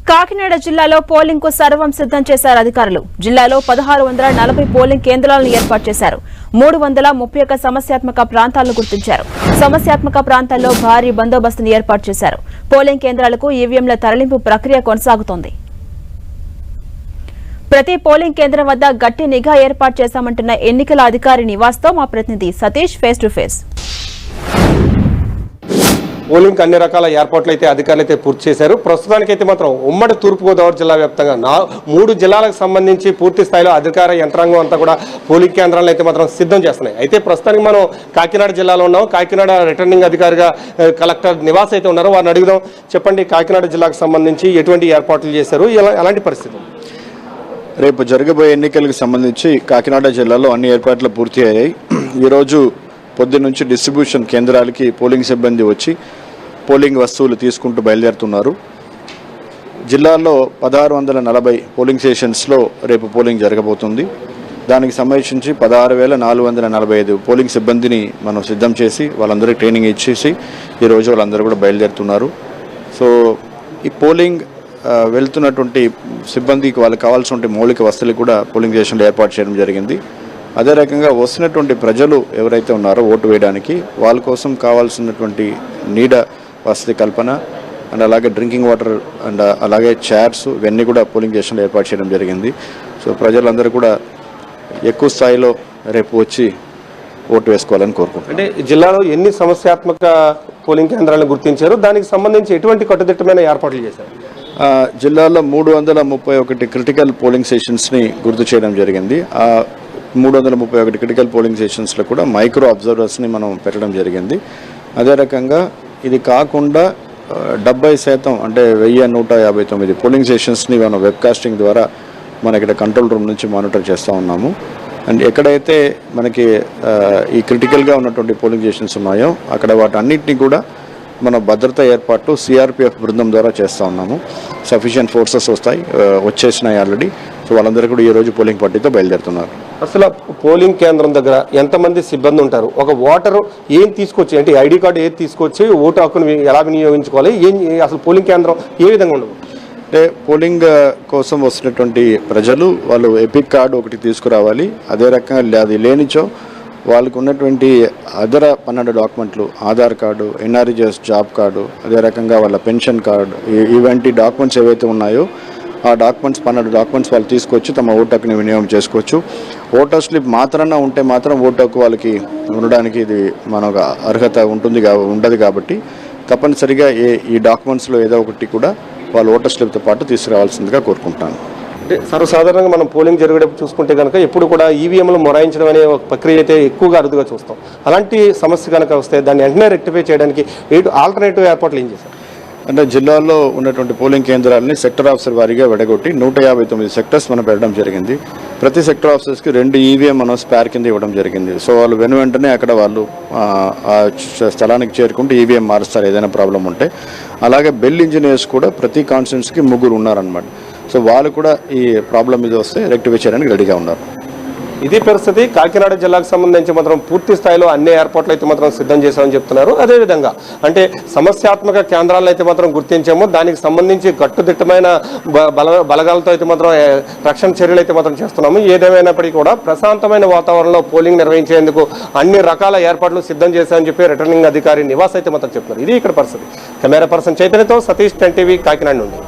కాకినాడ జిల్లాలో పోలింగ్ కు సర్వం సిద్ధం చేశారు అధికారులు. జిల్లాలో 1640 పోలింగ్ కేంద్రాలను ఏర్పాటు చేశారు. 331 సమస్యాత్మక ప్రాంతాలను గుర్తించారు. సమస్యాత్మక ప్రాంతాల్లో భారీ బందోబస్తును ఏర్పాటు చేశారు. పోలింగ్ కేంద్రాలకు ఈవీఎంల తరలింపు ప్రక్రియ కొనసాగుతోంది. ప్రతి పోలింగ్ కేంద్రం వద్ద గట్టి నిఘా ఏర్పాటు చేశామంటున్న ఎన్నికల అధికారి నివాస్తో మా ప్రతినిధి Satish face to face. Polling అన్ని రకాల ఏర్పాట్లు అయితే అధికారులు అయితే పూర్తి చేశారు. ప్రస్తుతానికైతే మాత్రం ఉమ్మడి తూర్పుగోదావరి జిల్లా వ్యాప్తంగా 3 జిల్లాలకు సంబంధించి పూర్తి స్థాయిలో అధికార యంత్రాంగం అంతా కూడా పోలింగ్ కేంద్రాలను అయితే మాత్రం సిద్ధం చేస్తున్నాయి. అయితే ప్రస్తుతానికి మనం కాకినాడ జిల్లాలో ఉన్నాం. కాకినాడ రిటర్నింగ్ అధికారిగా కలెక్టర్ నివాస్ అయితే ఉన్నారు. వారిని అడుగుదాం. చెప్పండి, కాకినాడ జిల్లాకు సంబంధించి ఎటువంటి ఏర్పాట్లు చేశారు, ఎలాంటి పరిస్థితి? రేపు జరగబోయే ఎన్నికలకు సంబంధించి కాకినాడ జిల్లాలో అన్ని ఏర్పాట్లు పూర్తి అయ్యాయి. ఈరోజు పొద్దు నుంచి డిస్ట్రిబ్యూషన్ కేంద్రాలకి పోలింగ్ సిబ్బంది వచ్చి పోలింగ్ వస్తువులు తీసుకుంటూ బయలుదేరుతున్నారు. జిల్లాలో 1640 పోలింగ్ స్టేషన్స్లో రేపు పోలింగ్ జరగబోతుంది. దానికి సంబంధించి 16,445 పోలింగ్ సిబ్బందిని మనం సిద్ధం చేసి వాళ్ళందరికీ ట్రైనింగ్ ఇచ్చేసి ఈరోజు వాళ్ళందరూ కూడా బయలుదేరుతున్నారు. సో ఈ పోలింగ్ వెళ్తున్నటువంటి సిబ్బందికి వాళ్ళకి కావాల్సిన మౌలిక వసతులు కూడా పోలింగ్ స్టేషన్లో ఏర్పాటు చేయడం జరిగింది. అదే రకంగా వస్తున్నటువంటి ప్రజలు ఎవరైతే ఉన్నారో ఓటు వేయడానికి వాళ్ళ కోసం కావాల్సినటువంటి నీడ వసతి కల్పన అండ్ అలాగే డ్రింకింగ్ వాటర్ అండ్ అలాగే చైర్స్ ఇవన్నీ కూడా పోలింగ్ స్టేషన్లో ఏర్పాటు చేయడం జరిగింది. సో ప్రజలందరూ కూడా ఎక్కువ స్థాయిలో రేపు వచ్చి ఓటు వేసుకోవాలని కోరుకుంటున్నాను. అంటే జిల్లాలో ఎన్ని సమస్యాత్మక పోలింగ్ కేంద్రాలను గుర్తించారు, దానికి సంబంధించి ఎటువంటి కట్టుదిట్టమైన ఏర్పాట్లు చేశారు? జిల్లాలో 331 క్రిటికల్ పోలింగ్ స్టేషన్స్ని గుర్తు చేయడం జరిగింది. 331 క్రిటికల్ పోలింగ్ స్టేషన్స్లో కూడా మైక్రో అబ్జర్వర్స్ని మనం పెట్టడం జరిగింది. అదే రకంగా ఇది కాకుండా 70% అంటే 1159 పోలింగ్ స్టేషన్స్ని మనం వెబ్కాస్టింగ్ ద్వారా మన ఇక్కడ కంట్రోల్ రూమ్ నుంచి మానిటర్ చేస్తూ ఉన్నాము. అండ్ ఎక్కడైతే మనకి ఈ క్రిటికల్గా ఉన్నటువంటి పోలింగ్ స్టేషన్స్ ఉన్నాయో అక్కడ వాటన్నిటిని కూడా మన భద్రతా ఏర్పాటు సిఆర్పిఎఫ్ బృందం ద్వారా చేస్తూ ఉన్నాము. సఫిషియంట్ ఫోర్సెస్ వచ్చేసినాయి ఆల్రెడీ. సో వాళ్ళందరూ కూడా ఈరోజు పోలింగ్ పార్టీతో బయలుదేరుతున్నారు. అసలు పోలింగ్ కేంద్రం దగ్గర ఎంతమంది సిబ్బంది ఉంటారు? ఒక ఓటరు ఏం తీసుకొచ్చి, అంటే ఐడి కార్డు ఏది తీసుకొచ్చి ఓటు హక్కును ఎలా వినియోగించుకోవాలి, అసలు పోలింగ్ కేంద్రం ఏ విధంగా ఉండదు? అంటే పోలింగ్ కోసం వస్తున్నటువంటి ప్రజలు వాళ్ళు ఎపిక్ కార్డు ఒకటి తీసుకురావాలి. అదే రకంగా అది లేనిచో వాళ్ళకు ఉన్నటువంటి అదర 12 డాక్యుమెంట్లు, Aadhaar card, NRGS job card, అదే రకంగా వాళ్ళ పెన్షన్ కార్డు, ఇవంటి డాక్యుమెంట్స్ ఏవైతే ఉన్నాయో ఆ డాక్యుమెంట్స్ 12 డాక్యుమెంట్స్ వాళ్ళు తీసుకొచ్చి తమ ఓటు హక్కుని వినియోగం చేసుకోవచ్చు. ఓటర్ స్లిప్ మాత్రాన ఉంటే మాత్రం ఓటు హక్కు వాళ్ళకి ఉండడానికి ఇది మనకు అర్హత ఉండదు కాబట్టి తప్పనిసరిగా ఈ డాక్యుమెంట్స్లో ఏదో ఒకటి కూడా వాళ్ళు ఓటర్ స్లిప్తో పాటు తీసుకురావాల్సిందిగా కోరుకుంటున్నాను. అంటే సర్వసాధారణంగా మనం పోలింగ్ జరిగేటప్పుడు చూసుకుంటే కనుక ఎప్పుడు కూడా ఈవీఎంలు మొరాయించడం అనే ఒక ప్రక్రియ అయితే ఎక్కువగా అరుదుగా చూస్తాం. అలాంటి సమస్య కనుక వస్తే దాన్ని వెంటనే రెక్టిఫై చేయడానికి ఆల్టర్నేటివ్ ఏర్పాట్లు ఏం చేశారు? అంటే జిల్లాలో ఉన్నటువంటి పోలింగ్ కేంద్రాలని సెక్టర్ ఆఫీసర్ వారీగా విడగొట్టి 159 సెక్టర్స్ మనం పెట్టడం జరిగింది. ప్రతి సెక్టర్ ఆఫీసర్స్కి 2 ఈవీఎం మనం స్పేర్ కింద ఇవ్వడం జరిగింది. సో వాళ్ళు వెంటనే అక్కడ వాళ్ళు ఆ స్థలానికి చేరుకుంటూ ఈవీఎం మారుస్తారు ఏదైనా ప్రాబ్లం ఉంటే. అలాగే బెల్ ఇంజనీర్స్ కూడా ప్రతి కాన్స్టిట్యున్సీకి 3 ఉన్నారనమాట. సో వాళ్ళు కూడా ఈ ప్రాబ్లం మీద వస్తే రెక్టిఫై చేయడానికి రెడీగా ఉన్నారు. ఇది పరిస్థితి. కాకినాడ జిల్లాకు సంబంధించి మాత్రం పూర్తి స్థాయిలో అన్ని ఏర్పాట్లు అయితే మాత్రం సిద్ధం చేశామని చెప్తున్నారు. అదేవిధంగా అంటే సమస్యాత్మక కేంద్రాలను అయితే మాత్రం గుర్తించాము. దానికి సంబంధించి కట్టుదిట్టమైన బలగాలతో అయితే మాత్రం రక్షణ చర్యలు అయితే మాత్రం చేస్తున్నాము. ఏదేమైనప్పటికీ కూడా ప్రశాంతమైన వాతావరణంలో పోలింగ్ నిర్వహించేందుకు అన్ని రకాల ఏర్పాట్లు సిద్ధం చేశామని చెప్పి రిటర్నింగ్ అధికారి నివాస్ అయితే మాత్రం చెప్తున్నారు. ఇది ఇక్కడ పరిస్థితి. కెమెరా పర్సన్ చైతన్యతో సతీష్, 10 టీవీ, కాకినాడ నుండి.